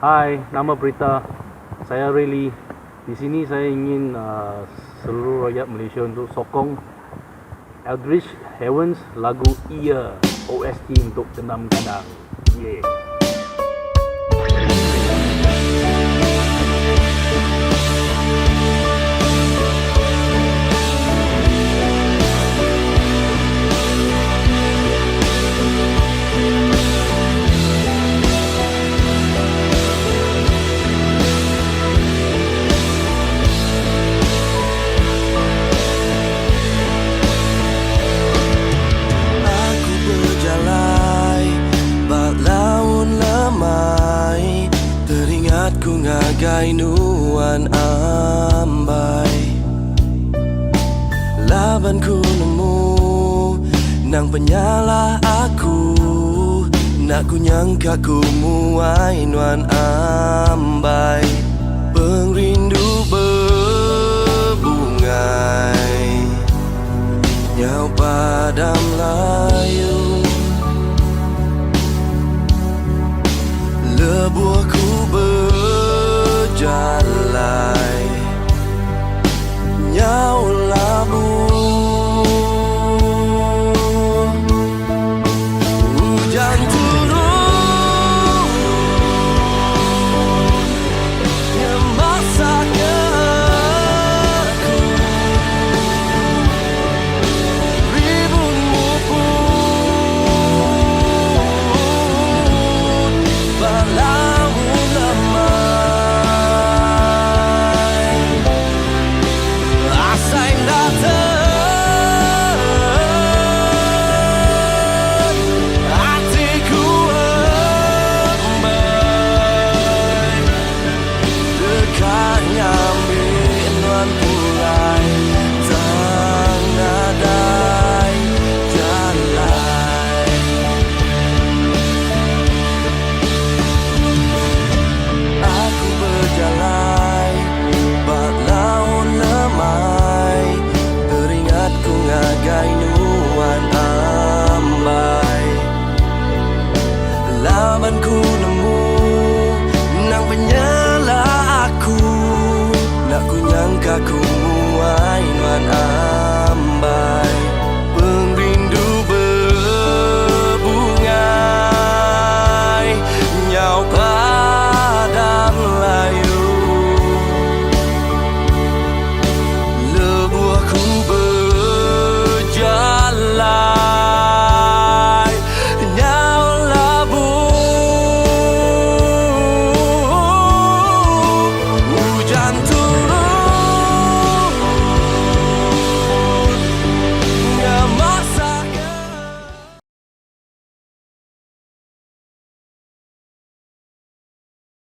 Hai, nama Prita. Saya Really. Di sini saya ingin seluruh rakyat Malaysia untuk sokong Eldritch Heavens lagu Ear OST untuk Tenam Kadang. Yeah. Ku ngagai nuan ambai Laban ku nemu nang penyala aku Nak ku nyangka ku muai nuan ambai Pengrindu berbungai Nyau padam layu Lebuhku berjalan